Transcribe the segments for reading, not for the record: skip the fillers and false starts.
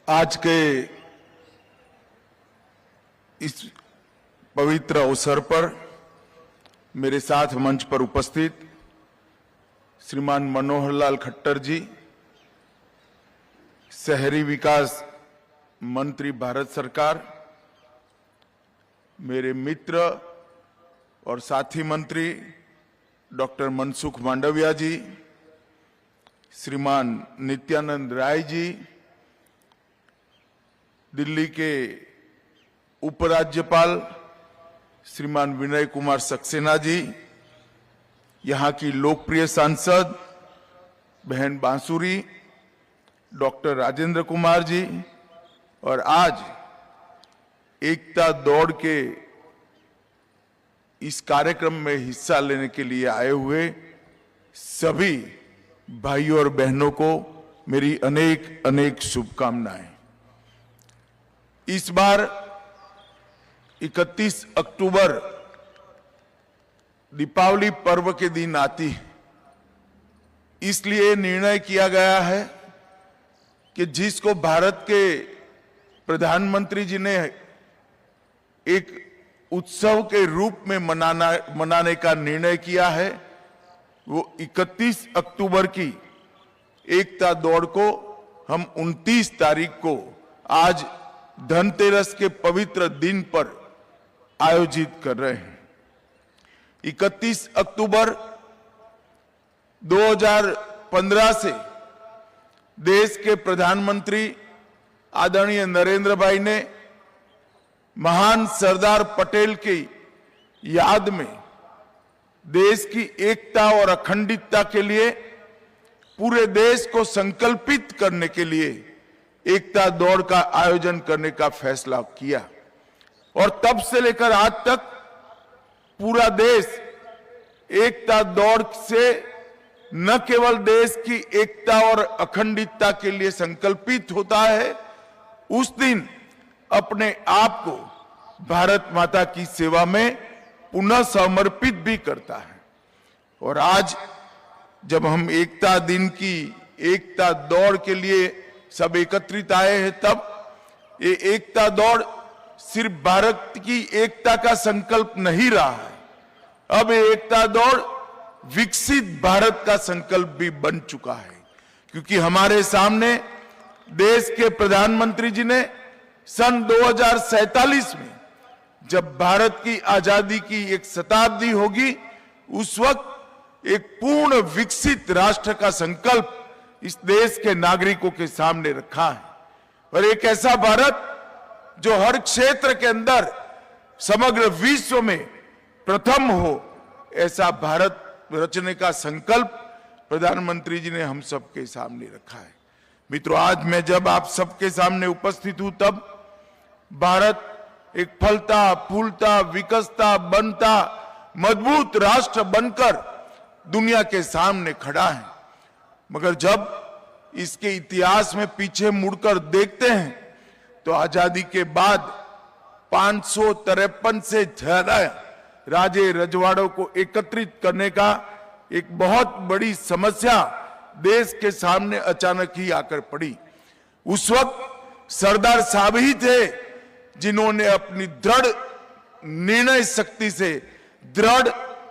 आज के इस पवित्र अवसर पर मेरे साथ मंच पर उपस्थित श्रीमान मनोहर लाल खट्टर जी, शहरी विकास मंत्री भारत सरकार, मेरे मित्र और साथी मंत्री डॉक्टर मनसुख मांडविया जी, श्रीमान नित्यानंद राय जी, दिल्ली के उपराज्यपाल श्रीमान विनय कुमार सक्सेना जी, यहाँ की लोकप्रिय सांसद बहन बांसुरी, डॉक्टर राजेंद्र कुमार जी, और आज एकता दौड़ के इस कार्यक्रम में हिस्सा लेने के लिए आए हुए सभी भाइयों और बहनों को मेरी अनेक अनेक शुभकामनाएं। इस बार 31 अक्टूबर दीपावली पर्व के दिन आती है, इसलिए निर्णय किया गया है कि जिसको भारत के प्रधानमंत्री जी ने एक उत्सव के रूप में मनाने का निर्णय किया है, वो 31 अक्टूबर की एकता दौड़ को हम 29 तारीख को आज धनतेरस के पवित्र दिन पर आयोजित कर रहे हैं। 31 अक्टूबर 2015 से देश के प्रधानमंत्री आदरणीय नरेंद्र भाई ने महान सरदार पटेल की याद में देश की एकता और अखंडता के लिए पूरे देश को संकल्पित करने के लिए एकता दौड़ का आयोजन करने का फैसला किया, और तब से लेकर आज तक पूरा देश एकता दौड़ से न केवल देश की एकता और अखंडता के लिए संकल्पित होता है, उस दिन अपने आप को भारत माता की सेवा में पुनः समर्पित भी करता है। और आज जब हम एकता दिन की एकता दौड़ के लिए सब एकत्रित आए हैं, तब ये एकता दौड़ सिर्फ भारत की एकता का संकल्प नहीं रहा है, अब ये एकता दौड़ विकसित भारत का संकल्प भी बन चुका है, क्योंकि हमारे सामने देश के प्रधानमंत्री जी ने सन 2047 में जब भारत की आजादी की एक शताब्दी होगी, उस वक्त एक पूर्ण विकसित राष्ट्र का संकल्प इस देश के नागरिकों के सामने रखा है। और एक ऐसा भारत जो हर क्षेत्र के अंदर समग्र विश्व में प्रथम हो, ऐसा भारत रचने का संकल्प प्रधानमंत्री जी ने हम सबके सामने रखा है। मित्रों, आज मैं जब आप सबके सामने उपस्थित हूं, तब भारत एक फलता फूलता विकसता बनता मजबूत राष्ट्र बनकर दुनिया के सामने खड़ा है। मगर जब इसके इतिहास में पीछे मुड़कर देखते हैं तो आजादी के बाद 553 से ज्यादा राजे रजवाड़ों को एकत्रित करने का एक बहुत बड़ी समस्या देश के सामने अचानक ही आकर पड़ी। उस वक्त सरदार साहब ही थे जिन्होंने अपनी दृढ़ निर्णय शक्ति से, दृढ़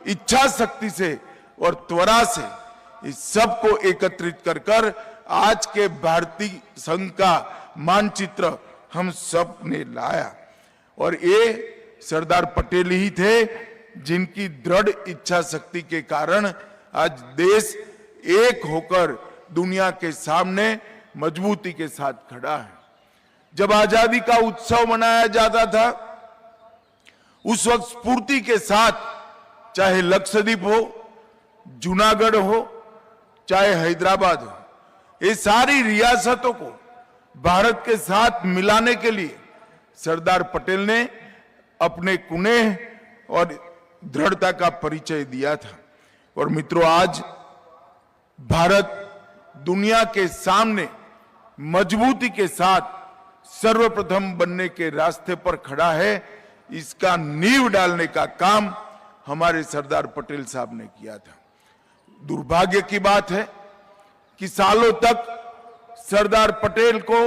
इच्छा शक्ति से और त्वरा से इस सब को एकत्रित कर आज के भारतीय संघ का मानचित्र हम सब ने लाया। और ये सरदार पटेल ही थे जिनकी दृढ़ इच्छा शक्ति के कारण आज देश एक होकर दुनिया के सामने मजबूती के साथ खड़ा है। जब आजादी का उत्सव मनाया जाता था, उस वक्त स्फूर्ति के साथ चाहे लक्षद्वीप हो, जूनागढ़ हो, चाहे हैदराबाद हो, ये सारी रियासतों को भारत के साथ मिलाने के लिए सरदार पटेल ने अपने कुनेह और दृढ़ता का परिचय दिया था। और मित्रों, आज भारत दुनिया के सामने मजबूती के साथ सर्वप्रथम बनने के रास्ते पर खड़ा है। इसका नींव डालने का काम हमारे सरदार पटेल साहब ने किया था। दुर्भाग्य की बात है कि सालों तक सरदार पटेल को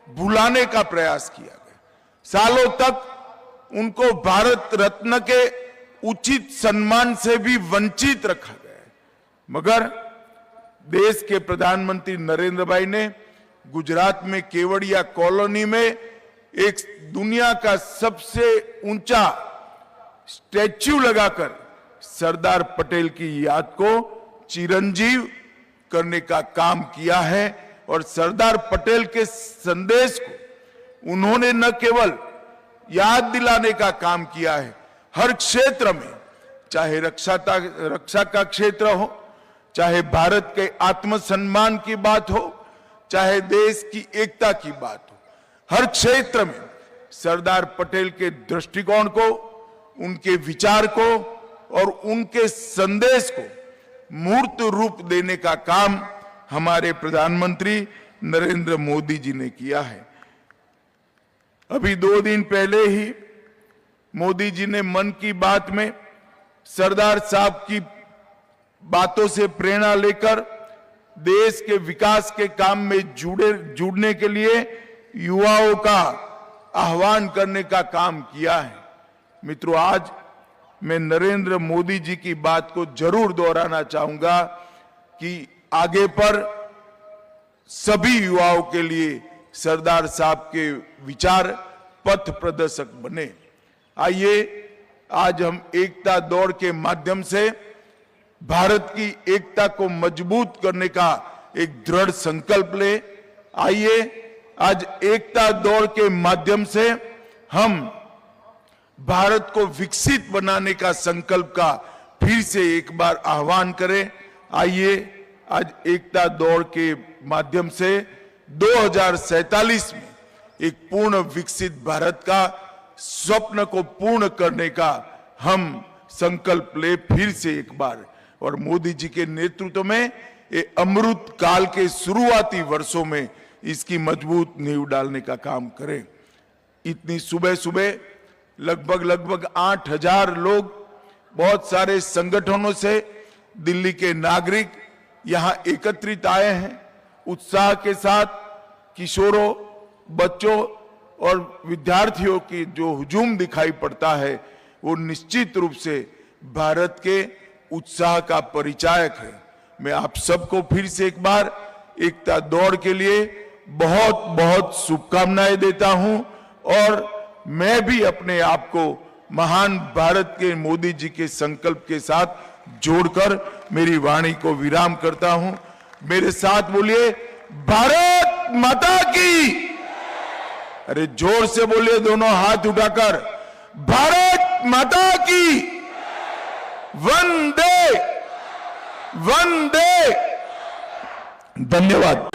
भुलाने का प्रयास किया गया। सालों तक उनको भारत रत्न के उचित सम्मान से भी वंचित रखा गया है। मगर देश के प्रधानमंत्री नरेंद्र भाई ने गुजरात में केवड़िया कॉलोनी में एक दुनिया का सबसे ऊंचा स्टैच्यू लगाकर सरदार पटेल की याद को चिरंजीव करने का काम किया है। और सरदार पटेल के संदेश को उन्होंने न केवल याद दिलाने का काम किया है, हर क्षेत्र में, चाहे रक्षा का क्षेत्र हो, चाहे भारत के आत्मसम्मान की बात हो, चाहे देश की एकता की बात हो, हर क्षेत्र में सरदार पटेल के दृष्टिकोण को, उनके विचार को और उनके संदेश को मूर्त रूप देने का काम हमारे प्रधानमंत्री नरेंद्र मोदी जी ने किया है। अभी 2 दिन पहले ही मोदी जी ने मन की बात में सरदार साहब की बातों से प्रेरणा लेकर देश के विकास के काम में जुड़ने के लिए युवाओं का आह्वान करने का काम किया है। मित्रों, आज मैं नरेंद्र मोदी जी की बात को जरूर दोहराना चाहूंगा कि आगे पर सभी युवाओं के लिए सरदार साहब के विचार पथ प्रदर्शक बने। आइए आज हम एकता दौड़ के माध्यम से भारत की एकता को मजबूत करने का एक दृढ़ संकल्प ले। आइए आज एकता दौड़ के माध्यम से हम भारत को विकसित बनाने का संकल्प का फिर से एक बार आह्वान करें। आइए आज एकता दौड़ के माध्यम से 2047 में एक पूर्ण विकसित भारत का स्वप्न को पूर्ण करने का हम संकल्प ले फिर से एक बार। और मोदी जी के नेतृत्व में ये अमृत काल के शुरुआती वर्षों में इसकी मजबूत नींव डालने का काम करें। इतनी सुबह सुबह लगभग 8,000 लोग, बहुत सारे संगठनों से दिल्ली के नागरिक यहां एकत्रित आए हैं। उत्साह के साथ किशोरों, बच्चों और विद्यार्थियों की जो हुजूम दिखाई पड़ता है वो निश्चित रूप से भारत के उत्साह का परिचायक है। मैं आप सबको फिर से एक बार एकता दौड़ के लिए बहुत बहुत शुभकामनाएं देता हूं और मैं भी अपने आप को महान भारत के मोदी जी के संकल्प के साथ जोड़कर मेरी वाणी को विराम करता हूं। मेरे साथ बोलिए, भारत माता की। अरे जोर से बोलिए, दोनों हाथ उठाकर, भारत माता की। वंदे वंदे। धन्यवाद।